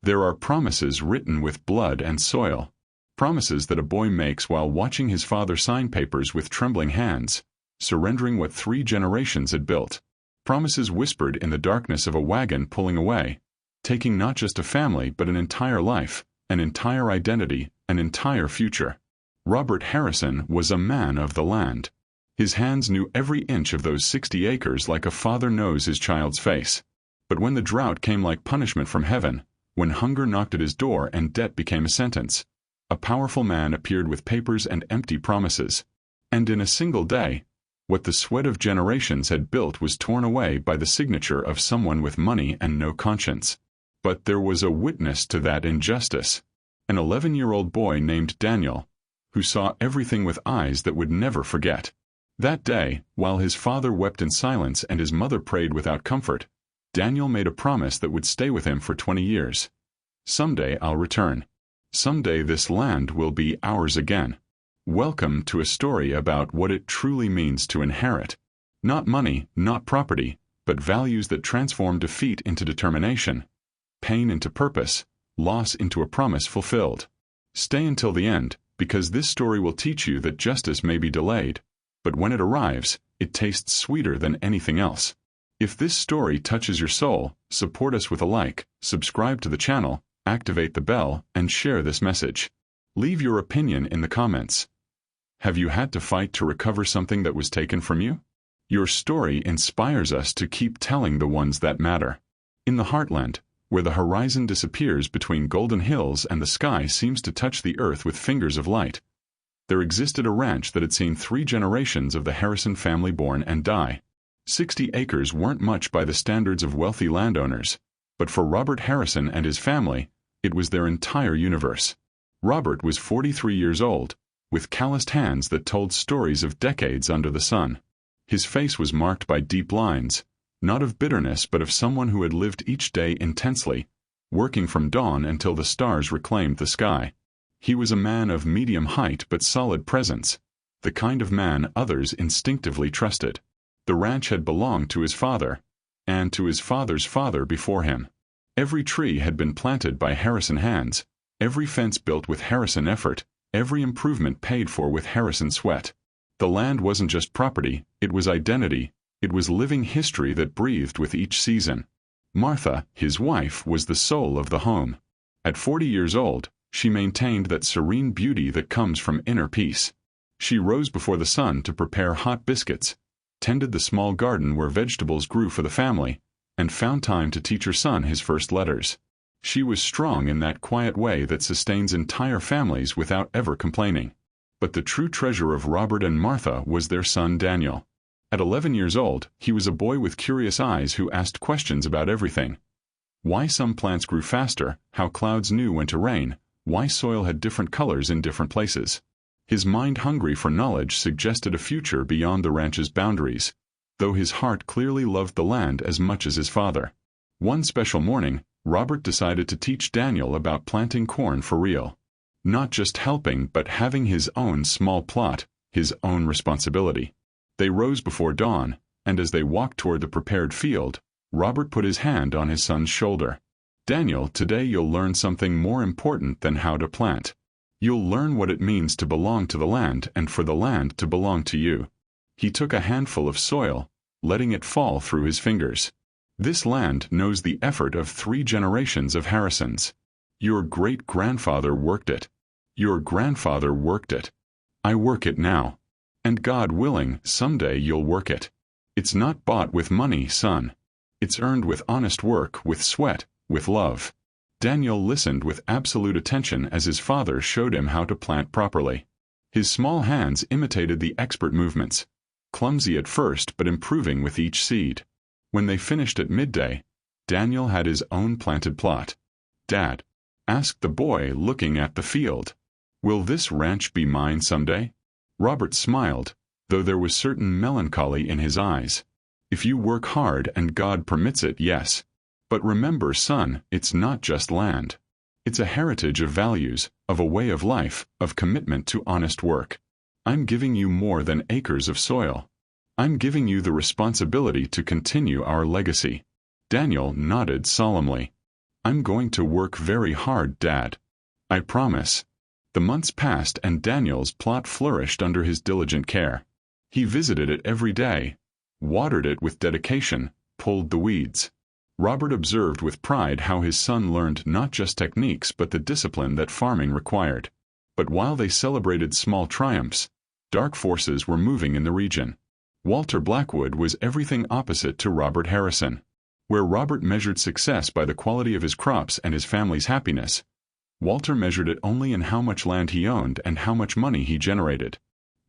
There are promises written with blood and soil. Promises that a boy makes while watching his father sign papers with trembling hands, surrendering what 3 generations had built. Promises whispered in the darkness of a wagon pulling away, taking not just a family but an entire life, an entire identity, an entire future. Robert Harrison was a man of the land. His hands knew every inch of those 60 acres like a father knows his child's face. But when the drought came like punishment from heaven, when hunger knocked at his door and debt became a sentence, a powerful man appeared with papers and empty promises. And in a single day, what the sweat of generations had built was torn away by the signature of someone with money and no conscience. But there was a witness to that injustice. An 11-year-old boy named Daniel, who saw everything with eyes that would never forget. That day, while his father wept in silence and his mother prayed without comfort, Daniel made a promise that would stay with him for 20 years. Someday I'll return. Someday this land will be ours again. Welcome to a story about what it truly means to inherit. Not money, not property, but values that transform defeat into determination, pain into purpose, loss into a promise fulfilled. Stay until the end, because this story will teach you that justice may be delayed, but when it arrives, it tastes sweeter than anything else. If this story touches your soul, support us with a like, subscribe to the channel, activate the bell, and share this message. Leave your opinion in the comments. Have you had to fight to recover something that was taken from you? Your story inspires us to keep telling the ones that matter. In the Heartland, where the horizon disappears between golden hills and the sky seems to touch the earth with fingers of light, there existed a ranch that had seen 3 generations of the Harrison family born and die. 60 acres weren't much by the standards of wealthy landowners, but for Robert Harrison and his family, it was their entire universe. Robert was 43 years old, with calloused hands that told stories of decades under the sun. His face was marked by deep lines, not of bitterness but of someone who had lived each day intensely, working from dawn until the stars reclaimed the sky. He was a man of medium height but solid presence, the kind of man others instinctively trusted. The ranch had belonged to his father, and to his father's father before him. Every tree had been planted by Harrison hands, every fence built with Harrison effort, every improvement paid for with Harrison sweat. The land wasn't just property, it was identity, it was living history that breathed with each season. Martha, his wife, was the soul of the home. At 40 years old, she maintained that serene beauty that comes from inner peace. She rose before the sun to prepare hot biscuits, tended the small garden where vegetables grew for the family, and found time to teach her son his first letters. She was strong in that quiet way that sustains entire families without ever complaining. But the true treasure of Robert and Martha was their son Daniel. At 11 years old, he was a boy with curious eyes who asked questions about everything. Why some plants grew faster, how clouds knew when to rain, why soil had different colors in different places. His mind hungry for knowledge suggested a future beyond the ranch's boundaries, though his heart clearly loved the land as much as his father. One special morning, Robert decided to teach Daniel about planting corn for real. Not just helping but having his own small plot, his own responsibility. They rose before dawn, and as they walked toward the prepared field, Robert put his hand on his son's shoulder. Daniel, today you'll learn something more important than how to plant. You'll learn what it means to belong to the land and for the land to belong to you. He took a handful of soil, letting it fall through his fingers. This land knows the effort of 3 generations of Harrisons. Your great-grandfather worked it. Your grandfather worked it. I work it now. And God willing, someday you'll work it. It's not bought with money, son. It's earned with honest work, with sweat, with love. Daniel listened with absolute attention as his father showed him how to plant properly. His small hands imitated the expert movements, clumsy at first but improving with each seed. When they finished at midday, Daniel had his own planted plot. "Dad," asked the boy looking at the field, "will this ranch be mine someday?" Robert smiled, though there was certain melancholy in his eyes. "If you work hard and God permits it, yes. But remember, son, it's not just land. It's a heritage of values, of a way of life, of commitment to honest work. I'm giving you more than acres of soil. I'm giving you the responsibility to continue our legacy." Daniel nodded solemnly. "I'm going to work very hard, Dad. I promise." The months passed and Daniel's plot flourished under his diligent care. He visited it every day, watered it with dedication, pulled the weeds. Robert observed with pride how his son learned not just techniques but the discipline that farming required. But while they celebrated small triumphs, dark forces were moving in the region. Walter Blackwood was everything opposite to Robert Harrison. Where Robert measured success by the quality of his crops and his family's happiness, Walter measured it only in how much land he owned and how much money he generated.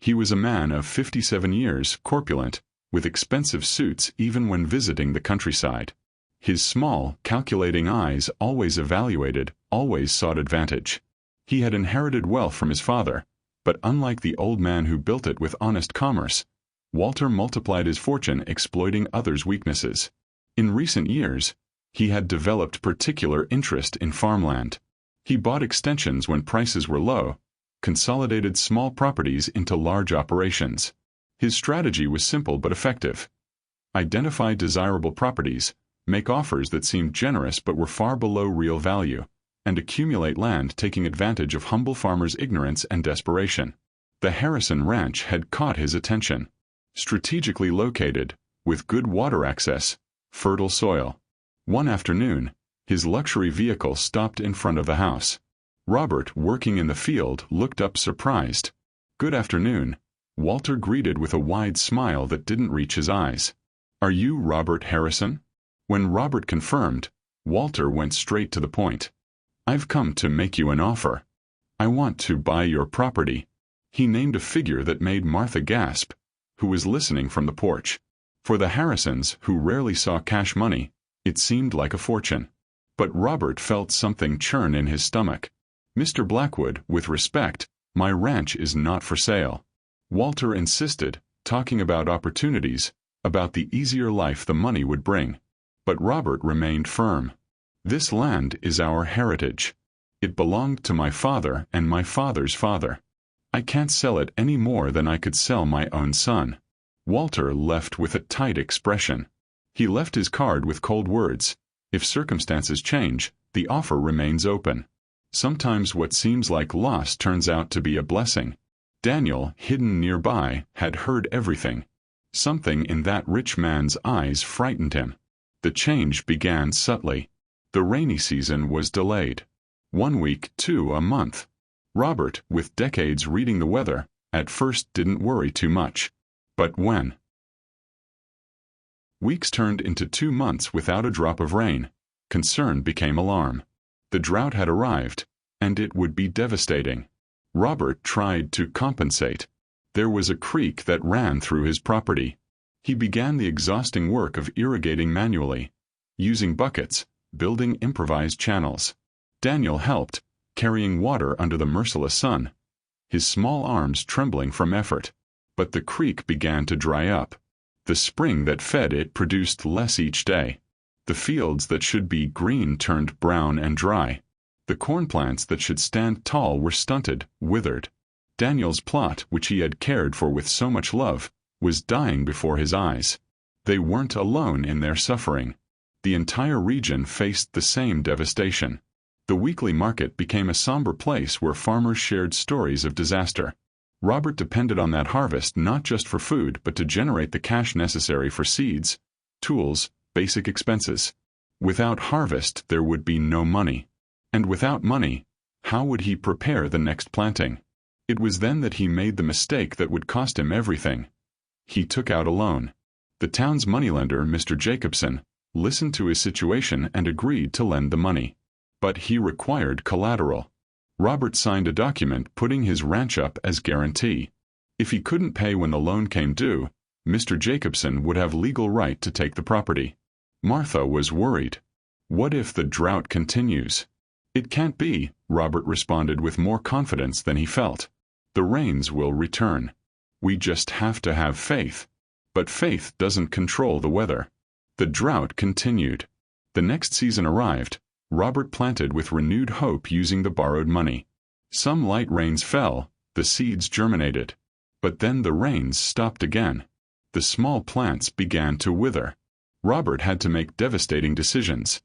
He was a man of 57 years, corpulent, with expensive suits even when visiting the countryside. His small, calculating eyes always evaluated, always sought advantage. He had inherited wealth from his father, but unlike the old man who built it with honest commerce, Walter multiplied his fortune exploiting others' weaknesses. In recent years, he had developed particular interest in farmland. He bought extensions when prices were low, consolidated small properties into large operations. His strategy was simple but effective. Identify desirable properties, make offers that seemed generous but were far below real value, and accumulate land taking advantage of humble farmers' ignorance and desperation. The Harrison Ranch had caught his attention. Strategically located, with good water access, fertile soil. One afternoon, his luxury vehicle stopped in front of the house. Robert, working in the field, looked up surprised. "Good afternoon," Walter greeted with a wide smile that didn't reach his eyes. "Are you Robert Harrison?" When Robert confirmed, Walter went straight to the point. "I've come to make you an offer. I want to buy your property." He named a figure that made Martha gasp, who was listening from the porch. For the Harrisons, who rarely saw cash money, it seemed like a fortune. But Robert felt something churn in his stomach. "Mr. Blackwood, with respect, my ranch is not for sale." Walter insisted, talking about opportunities, about the easier life the money would bring. But Robert remained firm. "This land is our heritage. It belonged to my father and my father's father. I can't sell it any more than I could sell my own son." Walter left with a tight expression. He left his card with cold words. "If circumstances change, the offer remains open." Sometimes what seems like loss turns out to be a blessing. Daniel, hidden nearby, had heard everything. Something in that rich man's eyes frightened him. The change began subtly. The rainy season was delayed. 1 week, 2 a month. Robert, with decades reading the weather, at first didn't worry too much. But when weeks turned into 2 months without a drop of rain, concern became alarm. The drought had arrived, and it would be devastating. Robert tried to compensate. There was a creek that ran through his property. He began the exhausting work of irrigating manually, using buckets, building improvised channels. Daniel helped, carrying water under the merciless sun, his small arms trembling from effort. But the creek began to dry up. The spring that fed it produced less each day. The fields that should be green turned brown and dry. The corn plants that should stand tall were stunted, withered. Daniel's plot, which he had cared for with so much love, was dying before his eyes. They weren't alone in their suffering. The entire region faced the same devastation. The weekly market became a somber place where farmers shared stories of disaster. Robert depended on that harvest not just for food but to generate the cash necessary for seeds, tools, basic expenses. Without harvest there would be no money. And without money, how would he prepare the next planting? It was then that he made the mistake that would cost him everything. He took out a loan. The town's moneylender, Mr. Jacobson, listened to his situation and agreed to lend the money. But he required collateral. Robert signed a document putting his ranch up as guarantee. If he couldn't pay when the loan came due, Mr. Jacobson would have legal right to take the property. Martha was worried. What if the drought continues? It can't be, Robert responded with more confidence than he felt. The rains will return. We just have to have faith. But faith doesn't control the weather. The drought continued. The next season arrived. Robert planted with renewed hope using the borrowed money. Some light rains fell, the seeds germinated. But then the rains stopped again. The small plants began to wither. Robert had to make devastating decisions.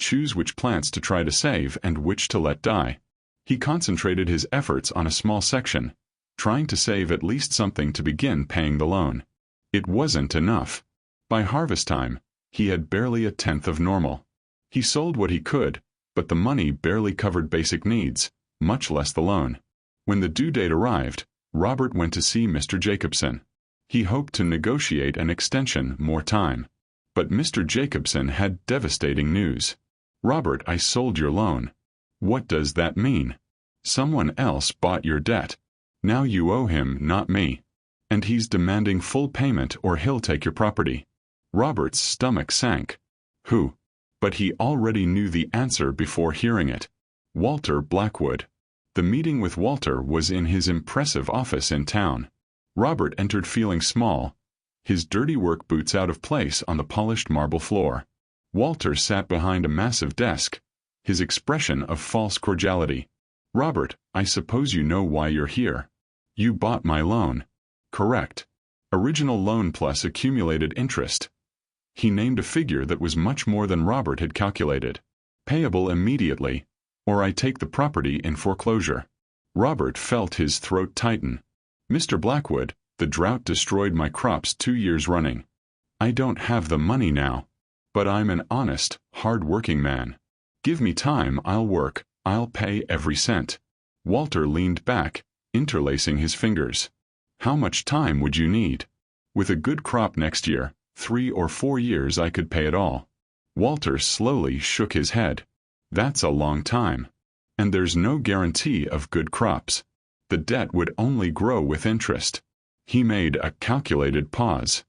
choose which plants to try to save and which to let die. He concentrated his efforts on a small section, trying to save at least something to begin paying the loan. It wasn't enough. By harvest time, he had barely a tenth of normal. He sold what he could, but the money barely covered basic needs, much less the loan. When the due date arrived, Robert went to see Mr. Jacobson. He hoped to negotiate an extension, more time. But Mr. Jacobson had devastating news. "Robert, I sold your loan." "What does that mean?" "Someone else bought your debt. Now you owe him, not me. And he's demanding full payment or he'll take your property." Robert's stomach sank. Who? But he already knew the answer before hearing it. Walter Blackwood. The meeting with Walter was in his impressive office in town. Robert entered feeling small, his dirty work boots out of place on the polished marble floor. Walter sat behind a massive desk, his expression of false cordiality. "Robert, I suppose you know why you're here. You bought my loan." "Correct. Original loan plus accumulated interest." He named a figure that was much more than Robert had calculated. "Payable immediately, or I take the property in foreclosure." Robert felt his throat tighten. "Mr. Blackwood, the drought destroyed my crops 2 years running. I don't have the money now. But I'm an honest, hard-working man. Give me time, I'll work, I'll pay every cent." Walter leaned back, interlacing his fingers. "How much time would you need?" "With a good crop next year, 3 or 4 years I could pay it all." Walter slowly shook his head. "That's a long time. And there's no guarantee of good crops. The debt would only grow with interest." He made a calculated pause.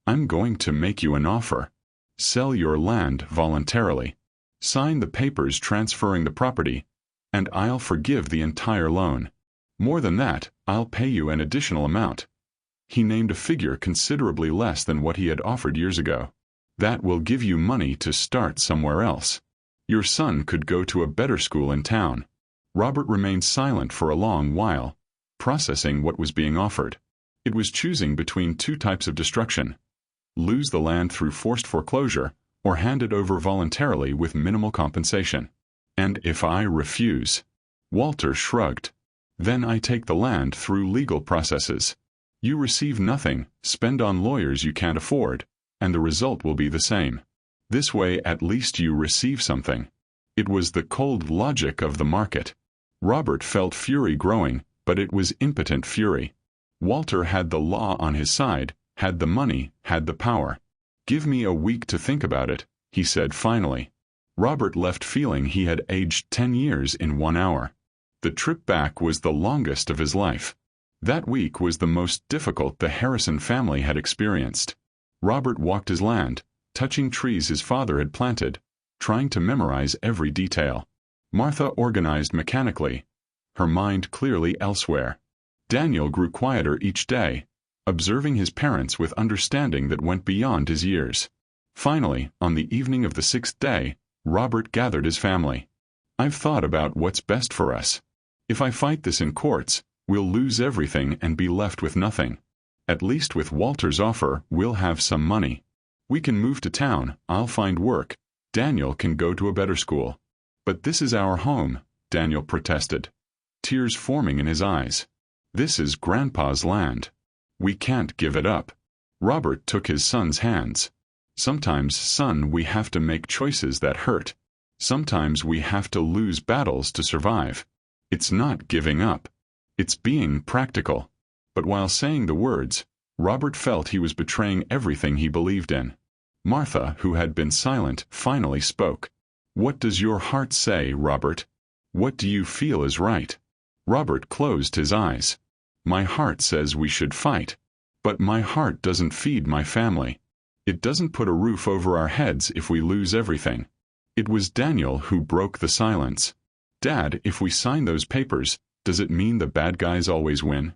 "I'm going to make you an offer. Sell your land voluntarily. Sign the papers transferring the property, and I'll forgive the entire loan. More than that, I'll pay you an additional amount." He named a figure considerably less than what he had offered years ago. "That will give you money to start somewhere else. Your son could go to a better school in town." Robert remained silent for a long while, processing what was being offered. It was choosing between 2 types of destruction: lose the land through forced foreclosure, or hand it over voluntarily with minimal compensation. "And if I refuse?" Walter shrugged. "Then I take the land through legal processes. You receive nothing, spend on lawyers you can't afford, and the result will be the same. This way at least you receive something." It was the cold logic of the market. Robert felt fury growing, but it was impotent fury. Walter had the law on his side, had the money, had the power. "Give me a week to think about it," he said finally. Robert left feeling he had aged 10 years in 1 hour. The trip back was the longest of his life. That week was the most difficult the Harrison family had experienced. Robert walked his land, touching trees his father had planted, trying to memorize every detail. Martha organized mechanically, her mind clearly elsewhere. Daniel grew quieter each day, observing his parents with understanding that went beyond his years. Finally, on the evening of the 6th day, Robert gathered his family. "I've thought about what's best for us. If I fight this in courts, we'll lose everything and be left with nothing. At least with Walter's offer, we'll have some money. We can move to town, I'll find work, Daniel can go to a better school." "But this is our home," Daniel protested, tears forming in his eyes. "This is Grandpa's land. We can't give it up." Robert took his son's hands. "Sometimes, son, we have to make choices that hurt. Sometimes we have to lose battles to survive. It's not giving up. It's being practical." But while saying the words, Robert felt he was betraying everything he believed in. Martha, who had been silent, finally spoke. "What does your heart say, Robert? What do you feel is right?" Robert closed his eyes. "My heart says we should fight. But my heart doesn't feed my family. It doesn't put a roof over our heads if we lose everything." It was Daniel who broke the silence. "Dad, if we sign those papers, does it mean the bad guys always win?"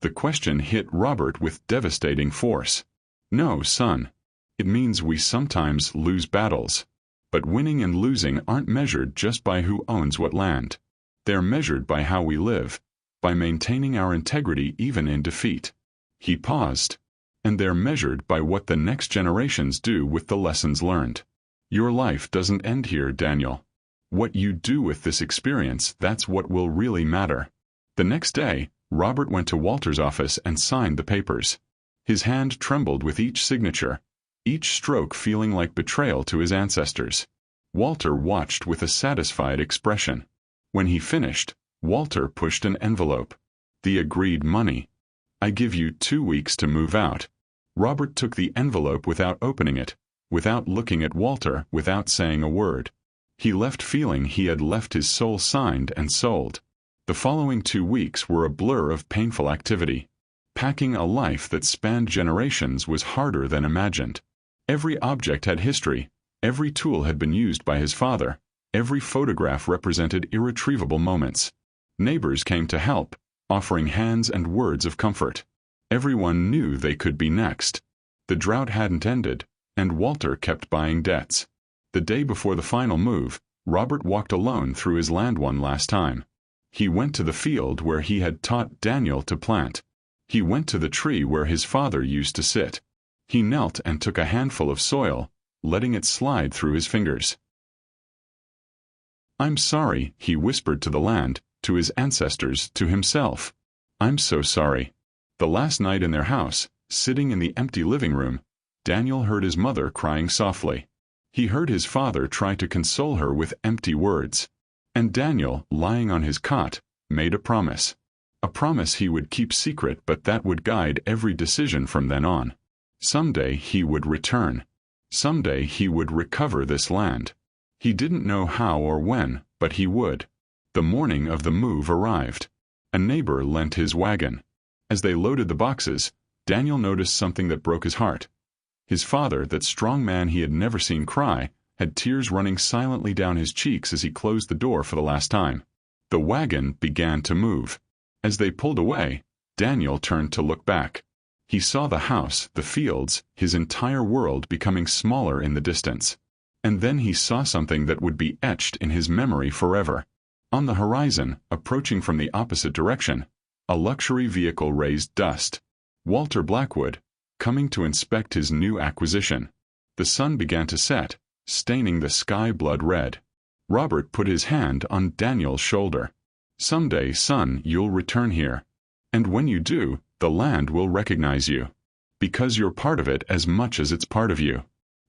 The question hit Robert with devastating force. "No, son. It means we sometimes lose battles. But winning and losing aren't measured just by who owns what land. They're measured by how we live, by maintaining our integrity even in defeat." He paused. "And they're measured by what the next generations do with the lessons learned." Your life doesn't end here, Daniel. What you do with this experience, that's what will really matter. The next day, Robert went to Walter's office and signed the papers. His hand trembled with each signature, each stroke feeling like betrayal to his ancestors. Walter watched with a satisfied expression. When he finished, Walter pushed an envelope. The agreed money. I give you 2 weeks to move out. Robert took the envelope without opening it, without looking at Walter, without saying a word. He left feeling he had left his soul signed and sold. The following 2 weeks were a blur of painful activity. Packing a life that spanned generations was harder than imagined. Every object had history, every tool had been used by his father, every photograph represented irretrievable moments. Neighbors came to help, offering hands and words of comfort. Everyone knew they could be next. The drought hadn't ended, and Walter kept buying debts. The day before the final move, Robert walked alone through his land one last time. He went to the field where he had taught Daniel to plant. He went to the tree where his father used to sit. He knelt and took a handful of soil, letting it slide through his fingers. I'm sorry, he whispered to the land, to his ancestors, to himself. I'm so sorry. The last night in their house, sitting in the empty living room, Daniel heard his mother crying softly. He heard his father try to console her with empty words. And Daniel, lying on his cot, made a promise. A promise he would keep secret, but that would guide every decision from then on. Someday he would return. Someday he would recover this land. He didn't know how or when, but he would. The morning of the move arrived. A neighbor lent his wagon. As they loaded the boxes, Daniel noticed something that broke his heart. His father, that strong man he had never seen cry, had tears running silently down his cheeks as he closed the door for the last time. The wagon began to move. As they pulled away, Daniel turned to look back. He saw the house, the fields, his entire world becoming smaller in the distance. And then he saw something that would be etched in his memory forever. On the horizon, approaching from the opposite direction, a luxury vehicle raised dust. Walter Blackwood, coming to inspect his new acquisition. The sun began to set, staining the sky blood red. Robert put his hand on Daniel's shoulder. Someday, son, you'll return here. And when you do, the land will recognize you. Because you're part of it as much as it's part of you.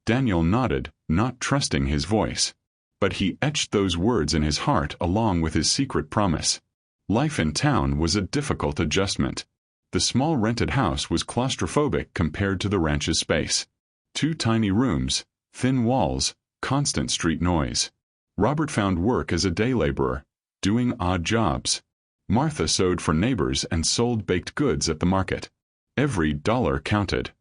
Daniel nodded, not trusting his voice. But he etched those words in his heart along with his secret promise. Life in town was a difficult adjustment. The small rented house was claustrophobic compared to the ranch's space. 2 tiny rooms, thin walls, constant street noise. Robert found work as a day laborer, doing odd jobs. Martha sewed for neighbors and sold baked goods at the market. Every dollar counted.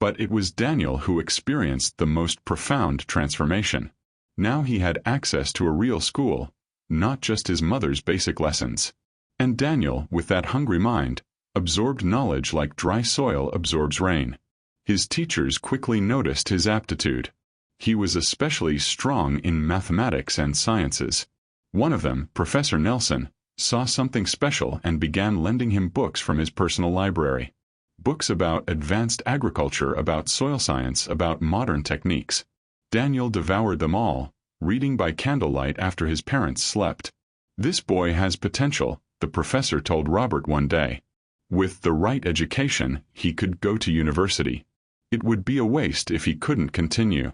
But it was Daniel who experienced the most profound transformation. Now he had access to a real school, not just his mother's basic lessons. And Daniel, with that hungry mind, absorbed knowledge like dry soil absorbs rain. His teachers quickly noticed his aptitude. He was especially strong in mathematics and sciences. One of them, Professor Nelson, saw something special and began lending him books from his personal library. Books about advanced agriculture, about soil science, about modern techniques. Daniel devoured them all, reading by candlelight after his parents slept. This boy has potential, the professor told Robert one day. With the right education, he could go to university. It would be a waste if he couldn't continue.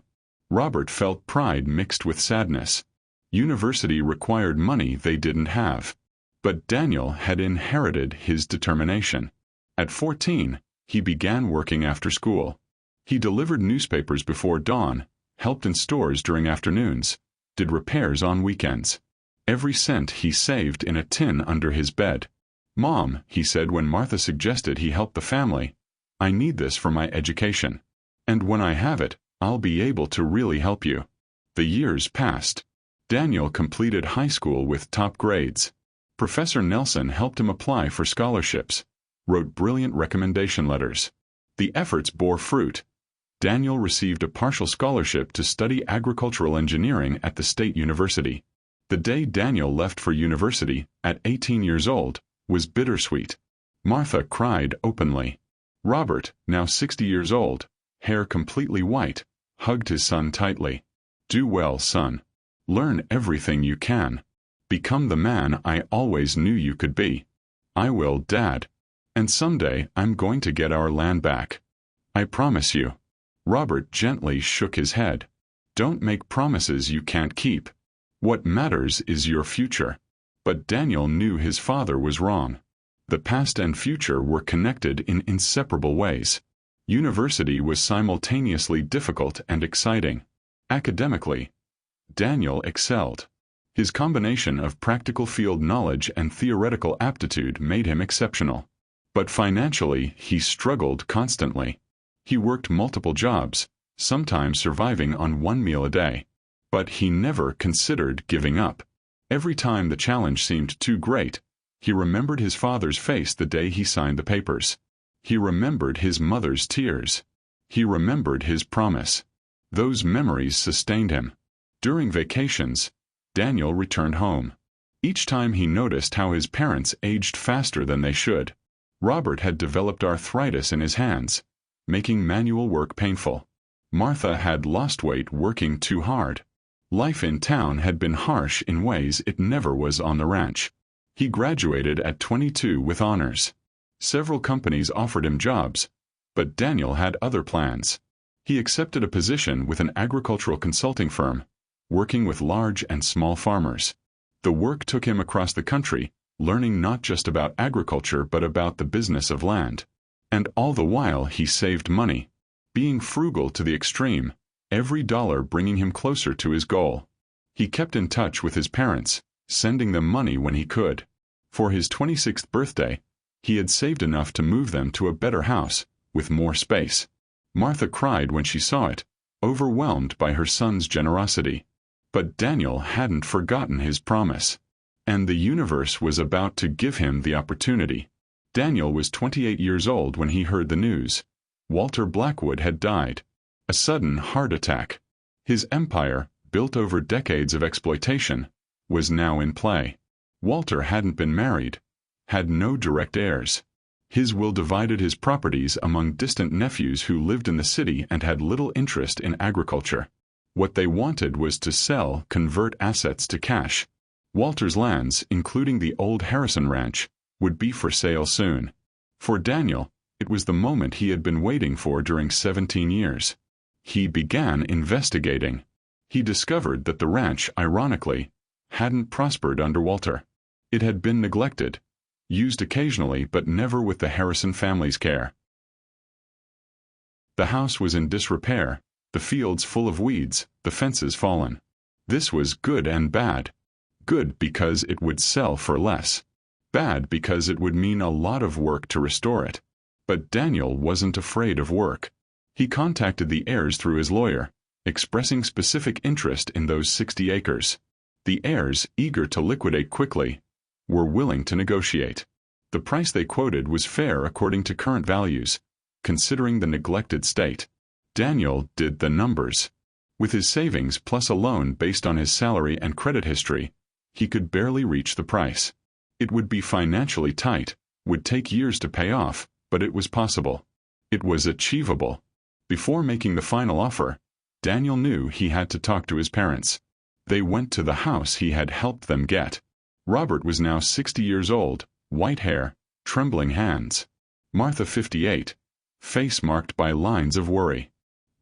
Robert felt pride mixed with sadness. University required money they didn't have. But Daniel had inherited his determination. At 14, he began working after school. He delivered newspapers before dawn, helped in stores during afternoons, did repairs on weekends. Every cent he saved in a tin under his bed. Mom, he said when Martha suggested he help the family, I need this for my education. And when I have it, I'll be able to really help you. The years passed. Daniel completed high school with top grades. Professor Nelson helped him apply for scholarships, wrote brilliant recommendation letters. The efforts bore fruit. Daniel received a partial scholarship to study agricultural engineering at the State University. The day Daniel left for university, at 18 years old, was bittersweet. Martha cried openly. Robert, now 60 years old, hair completely white, hugged his son tightly. Do well, son. Learn everything you can. Become the man I always knew you could be. I will, Dad. And someday I'm going to get our land back. I promise you. Robert gently shook his head. Don't make promises you can't keep. What matters is your future. But Daniel knew his father was wrong. The past and future were connected in inseparable ways. University was simultaneously difficult and exciting. Academically, Daniel excelled. His combination of practical field knowledge and theoretical aptitude made him exceptional. But financially, he struggled constantly. He worked multiple jobs, sometimes surviving on one meal a day. But he never considered giving up. Every time the challenge seemed too great, he remembered his father's face the day he signed the papers. He remembered his mother's tears. He remembered his promise. Those memories sustained him. During vacations, Daniel returned home. Each time he noticed how his parents aged faster than they should. Robert had developed arthritis in his hands, making manual work painful. Martha had lost weight working too hard. Life in town had been harsh in ways it never was on the ranch. He graduated at 22 with honors. Several companies offered him jobs, but Daniel had other plans. He accepted a position with an agricultural consulting firm, working with large and small farmers. The work took him across the country, learning not just about agriculture but about the business of land. And all the while he saved money, being frugal to the extreme, every dollar bringing him closer to his goal. He kept in touch with his parents, sending them money when he could. For his 26th birthday, he had saved enough to move them to a better house, with more space. Martha cried when she saw it, overwhelmed by her son's generosity. But Daniel hadn't forgotten his promise. And the universe was about to give him the opportunity. Daniel was 28 years old when he heard the news. Walter Blackwood had died. A sudden heart attack. His empire, built over decades of exploitation, was now in play. Walter hadn't been married, had no direct heirs. His will divided his properties among distant nephews who lived in the city and had little interest in agriculture. What they wanted was to sell, convert assets to cash. Walter's lands, including the old Harrison Ranch, would be for sale soon. For Daniel, it was the moment he had been waiting for during 17 years. He began investigating. He discovered that the ranch, ironically, hadn't prospered under Walter. It had been neglected, used occasionally but never with the Harrison family's care. The house was in disrepair, the fields full of weeds, the fences fallen. This was good and bad. Good because it would sell for less. Bad because it would mean a lot of work to restore it. But Daniel wasn't afraid of work. He contacted the heirs through his lawyer, expressing specific interest in those 60 acres. The heirs, eager to liquidate quickly, were willing to negotiate. The price they quoted was fair according to current values, considering the neglected state. Daniel did the numbers. With his savings plus a loan based on his salary and credit history, he could barely reach the price. It would be financially tight, would take years to pay off, but it was possible. It was achievable. Before making the final offer, Daniel knew he had to talk to his parents. They went to the house he had helped them get. Robert was now 60 years old, white hair, trembling hands. Martha 58, face marked by lines of worry.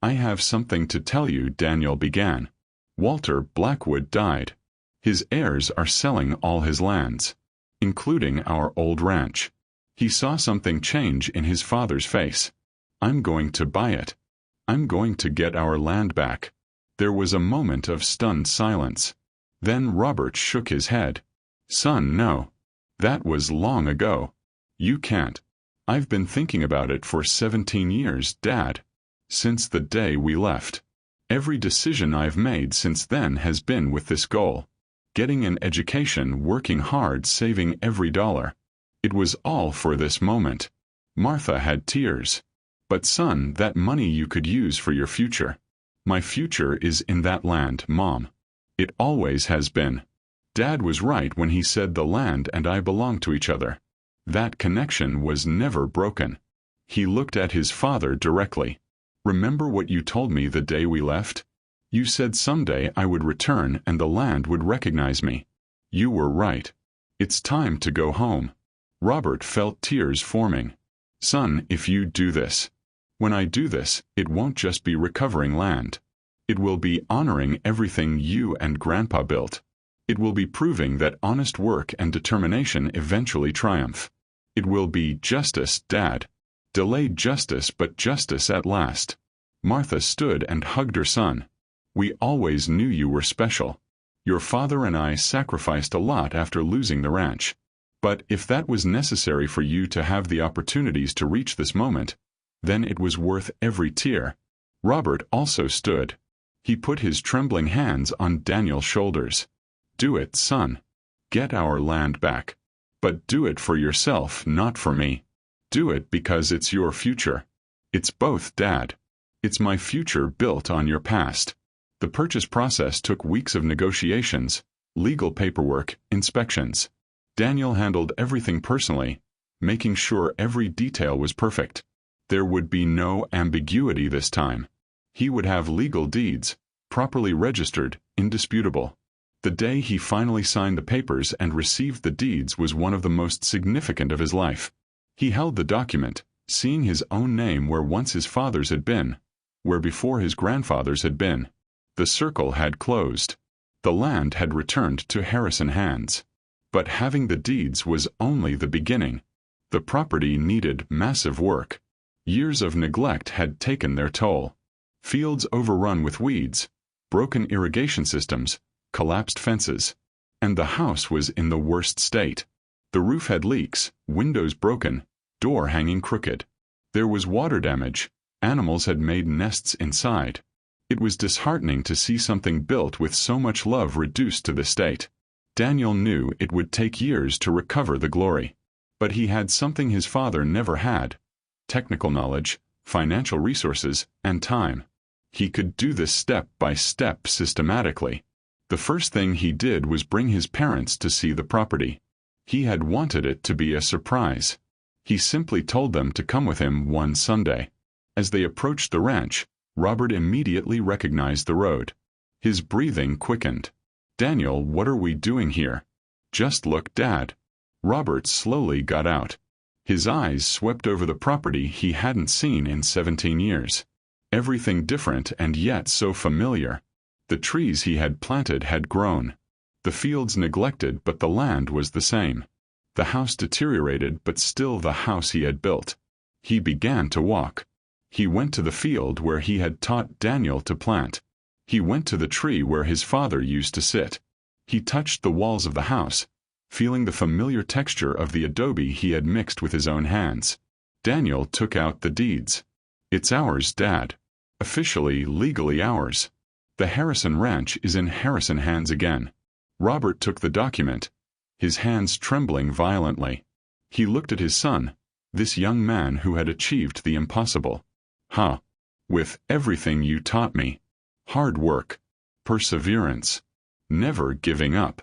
I have something to tell you, Daniel began. Walter Blackwood died. His heirs are selling all his lands, including our old ranch. He saw something change in his father's face. I'm going to buy it. I'm going to get our land back. There was a moment of stunned silence. Then Robert shook his head. Son, no. That was long ago. You can't. I've been thinking about it for 17 years, Dad. Since the day we left. Every decision I've made since then has been with this goal. Getting an education, working hard, saving every dollar. It was all for this moment. Martha had tears. But son, that money you could use for your future. My future is in that land, Mom. It always has been. Dad was right when he said the land and I belong to each other. That connection was never broken. He looked at his father directly. Remember what you told me the day we left? You said someday I would return and the land would recognize me. You were right. It's time to go home. Robert felt tears forming. Son, if you do this. When I do this, it won't just be recovering land. It will be honoring everything you and Grandpa built. It will be proving that honest work and determination eventually triumph. It will be justice, Dad. Delayed justice, but justice at last. Martha stood and hugged her son. We always knew you were special. Your father and I sacrificed a lot after losing the ranch. But if that was necessary for you to have the opportunities to reach this moment, then it was worth every tear. Robert also stood. He put his trembling hands on Daniel's shoulders. Do it, son. Get our land back. But do it for yourself, not for me. Do it because it's your future. It's both, Dad. It's my future built on your past. The purchase process took weeks of negotiations, legal paperwork, inspections. Daniel handled everything personally, making sure every detail was perfect. There would be no ambiguity this time. He would have legal deeds, properly registered, indisputable. The day he finally signed the papers and received the deeds was one of the most significant of his life. He held the document, seeing his own name where once his father's had been, where before his grandfather's had been. The circle had closed. The land had returned to Harrison hands. But having the deeds was only the beginning. The property needed massive work. Years of neglect had taken their toll. Fields overrun with weeds, broken irrigation systems, collapsed fences. And the house was in the worst state. The roof had leaks, windows broken, door hanging crooked. There was water damage. Animals had made nests inside. It was disheartening to see something built with so much love reduced to this state. Daniel knew it would take years to recover the glory. But he had something his father never had: technical knowledge, financial resources, and time. He could do this step by step systematically. The first thing he did was bring his parents to see the property. He had wanted it to be a surprise. He simply told them to come with him one Sunday. As they approached the ranch, Robert immediately recognized the road. His breathing quickened. Daniel, what are we doing here? Just look, Dad. Robert slowly got out. His eyes swept over the property he hadn't seen in 17 years. Everything different and yet so familiar. The trees he had planted had grown. The fields neglected, but the land was the same. The house deteriorated, but still the house he had built. He began to walk. He went to the field where he had taught Daniel to plant. He went to the tree where his father used to sit. He touched the walls of the house, feeling the familiar texture of the adobe he had mixed with his own hands. Daniel took out the deeds. It's ours, Dad. Officially, legally ours. The Harrison Ranch is in Harrison hands again. Robert took the document, his hands trembling violently. He looked at his son, this young man who had achieved the impossible. With everything you taught me. Hard work. Perseverance. Never giving up.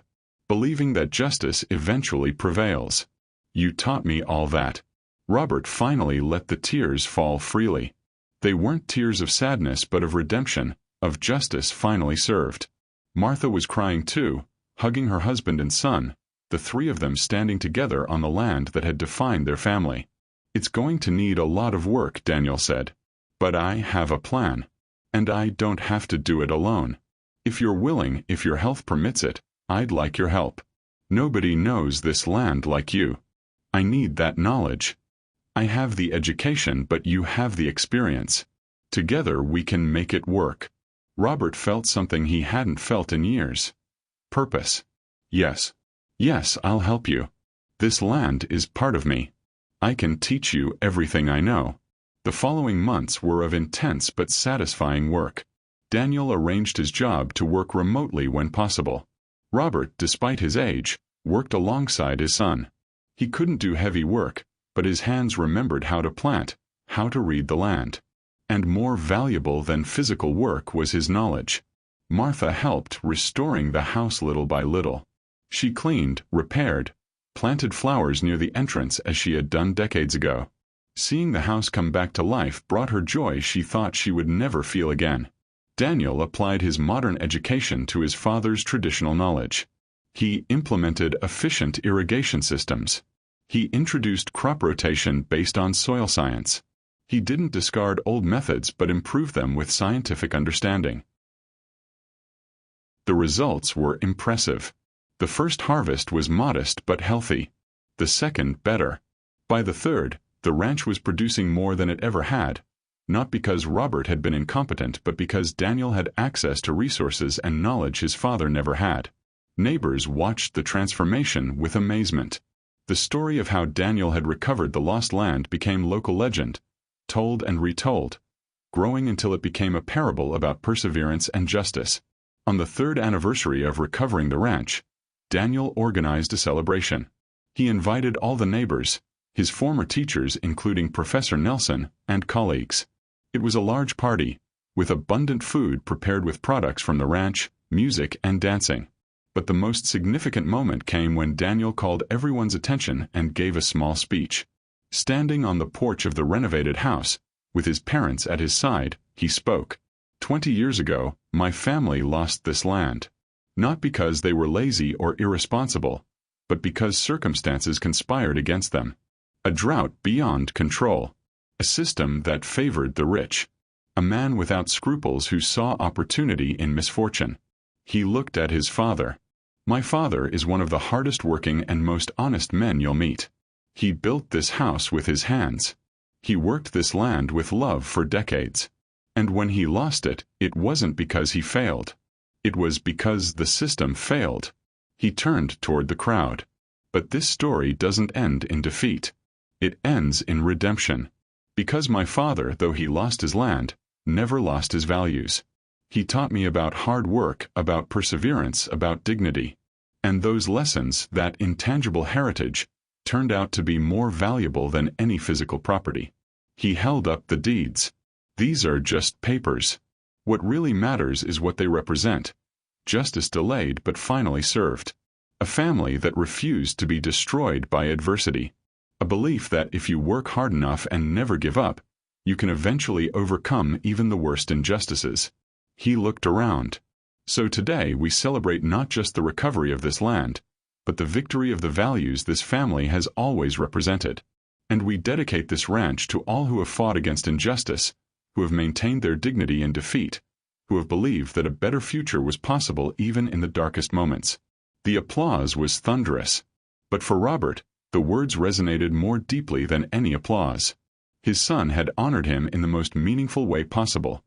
Believing that justice eventually prevails. You taught me all that. Robert finally let the tears fall freely. They weren't tears of sadness but of redemption, of justice finally served. Martha was crying too, hugging her husband and son, the three of them standing together on the land that had defined their family. It's going to need a lot of work, Daniel said. But I have a plan. And I don't have to do it alone. If you're willing, if your health permits it, I'd like your help. Nobody knows this land like you. I need that knowledge. I have the education, but you have the experience. Together we can make it work. Robert felt something he hadn't felt in years. Purpose. Yes. Yes, I'll help you. This land is part of me. I can teach you everything I know. The following months were of intense but satisfying work. Daniel arranged his job to work remotely when possible. Robert, despite his age, worked alongside his son. He couldn't do heavy work, but his hands remembered how to plant, how to read the land. And more valuable than physical work was his knowledge. Martha helped, restoring the house little by little. She cleaned, repaired, planted flowers near the entrance as she had done decades ago. Seeing the house come back to life brought her joy she thought she would never feel again. Daniel applied his modern education to his father's traditional knowledge. He implemented efficient irrigation systems. He introduced crop rotation based on soil science. He didn't discard old methods but improved them with scientific understanding. The results were impressive. The first harvest was modest but healthy. The second, better. By the third, the ranch was producing more than it ever had, not because Robert had been incompetent but because Daniel had access to resources and knowledge his father never had. Neighbors watched the transformation with amazement. The story of how Daniel had recovered the lost land became local legend, told and retold, growing until it became a parable about perseverance and justice. On the third anniversary of recovering the ranch, Daniel organized a celebration. He invited all the neighbors, his former teachers including Professor Nelson, and colleagues. It was a large party, with abundant food prepared with products from the ranch, music, and dancing. But the most significant moment came when Daniel called everyone's attention and gave a small speech. Standing on the porch of the renovated house, with his parents at his side, he spoke. 20 years ago, my family lost this land. Not because they were lazy or irresponsible, but because circumstances conspired against them. A drought beyond control. A system that favored the rich. A man without scruples who saw opportunity in misfortune. He looked at his father. My father is one of the hardest working and most honest men you'll meet. He built this house with his hands. He worked this land with love for decades. And when he lost it, it wasn't because he failed. It was because the system failed. He turned toward the crowd. But this story doesn't end in defeat. It ends in redemption. Because my father, though he lost his land, never lost his values. He taught me about hard work, about perseverance, about dignity. And those lessons, that intangible heritage, turned out to be more valuable than any physical property. He held up the deeds. These are just papers. What really matters is what they represent. Justice delayed but finally served. A family that refused to be destroyed by adversity. A belief that if you work hard enough and never give up, you can eventually overcome even the worst injustices. He looked around. So today we celebrate not just the recovery of this land, but the victory of the values this family has always represented. And we dedicate this ranch to all who have fought against injustice, who have maintained their dignity in defeat, who have believed that a better future was possible even in the darkest moments. The applause was thunderous. But for Robert, the words resonated more deeply than any applause. His son had honored him in the most meaningful way possible.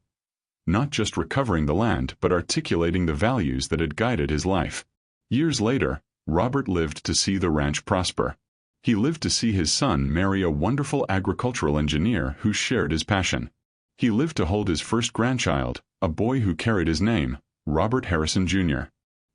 Not just recovering the land, but articulating the values that had guided his life. Years later, Robert lived to see the ranch prosper. He lived to see his son marry a wonderful agricultural engineer who shared his passion. He lived to hold his first grandchild, a boy who carried his name, Robert Harrison Jr.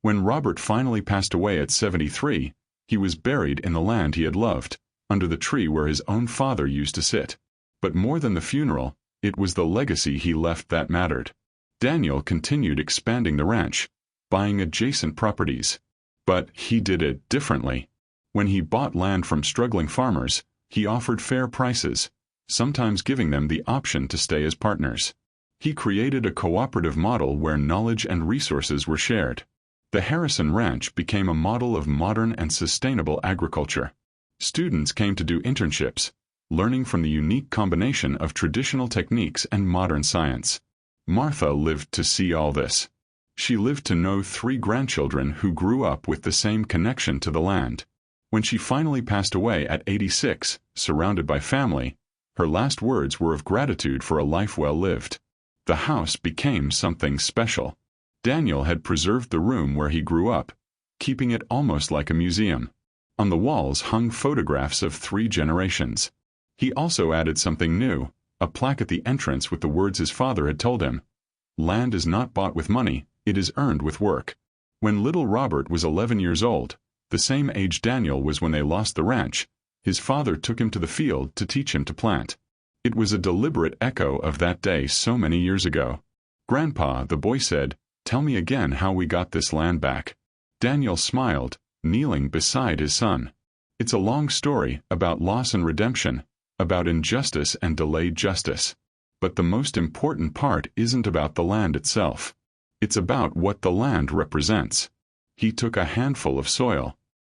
When Robert finally passed away at 73, he was buried in the land he had loved, under the tree where his own father used to sit. But more than the funeral, it was the legacy he left that mattered. Daniel continued expanding the ranch, buying adjacent properties. But he did it differently. When he bought land from struggling farmers, he offered fair prices, sometimes giving them the option to stay as partners. He created a cooperative model where knowledge and resources were shared. The Harrison Ranch became a model of modern and sustainable agriculture. Students came to do internships, learning from the unique combination of traditional techniques and modern science. Martha lived to see all this. She lived to know 3 grandchildren who grew up with the same connection to the land. When she finally passed away at 86, surrounded by family, her last words were of gratitude for a life well lived. The house became something special. Daniel had preserved the room where he grew up, keeping it almost like a museum. On the walls hung photographs of 3 generations. He also added something new, a plaque at the entrance with the words his father had told him. Land is not bought with money, it is earned with work. When little Robert was 11 years old, the same age Daniel was when they lost the ranch, his father took him to the field to teach him to plant. It was a deliberate echo of that day so many years ago. "Grandpa," the boy said, "tell me again how we got this land back." Daniel smiled, kneeling beside his son. "It's a long story about loss and redemption, about injustice and delayed justice. But the most important part isn't about the land itself. It's about what the land represents. He took a handful of soil.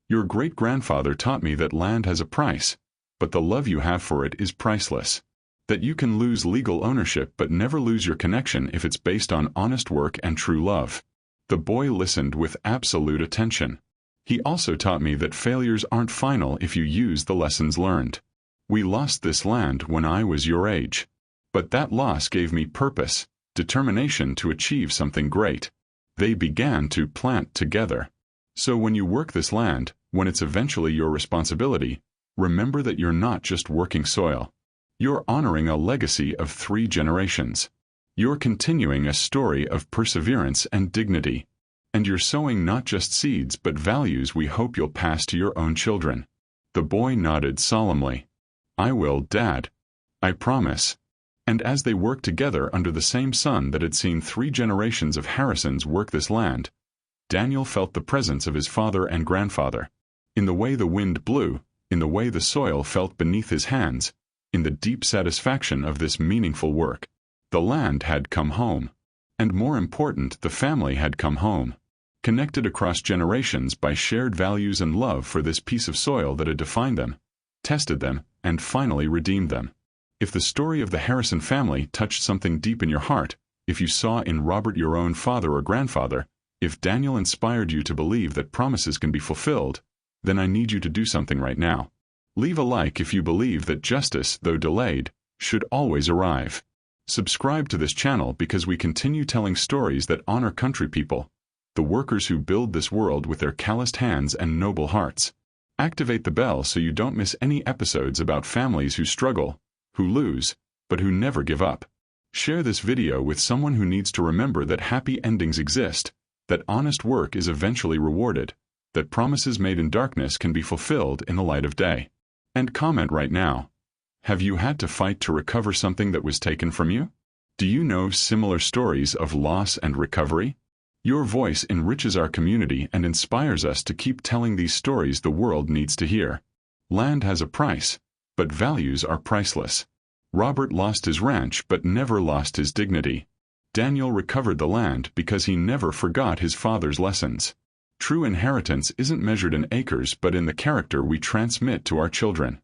Your great-grandfather taught me that land has a price, but the love you have for it is priceless. That you can lose legal ownership but never lose your connection if it's based on honest work and true love. The boy listened with absolute attention. He also taught me that failures aren't final if you use the lessons learned. We lost this land when I was your age. But that loss gave me purpose, determination to achieve something great. They began to plant together. So when you work this land, when it's eventually your responsibility, remember that you're not just working soil. You're honoring a legacy of 3 generations. You're continuing a story of perseverance and dignity. And you're sowing not just seeds but values we hope you'll pass to your own children. The boy nodded solemnly. I will, Dad. I promise. And as they worked together under the same sun that had seen 3 generations of Harrisons work this land, Daniel felt the presence of his father and grandfather. In the way the wind blew, in the way the soil felt beneath his hands, in the deep satisfaction of this meaningful work. The land had come home. And more important, the family had come home. Connected across generations by shared values and love for this piece of soil that had defined them, tested them, and finally redeemed them. If the story of the Harrison family touched something deep in your heart, if you saw in Robert your own father or grandfather, if Daniel inspired you to believe that promises can be fulfilled, then I need you to do something right now. Leave a like if you believe that justice, though delayed, should always arrive. Subscribe to this channel because we continue telling stories that honor country people, the workers who build this world with their calloused hands and noble hearts. Activate the bell so you don't miss any episodes about families who struggle, who lose, but who never give up. Share this video with someone who needs to remember that happy endings exist, that honest work is eventually rewarded, that promises made in darkness can be fulfilled in the light of day. And comment right now. Have you had to fight to recover something that was taken from you? Do you know similar stories of loss and recovery? Your voice enriches our community and inspires us to keep telling these stories the world needs to hear. Land has a price, but values are priceless. Robert lost his ranch but never lost his dignity. Daniel recovered the land because he never forgot his father's lessons. True inheritance isn't measured in acres but in the character we transmit to our children.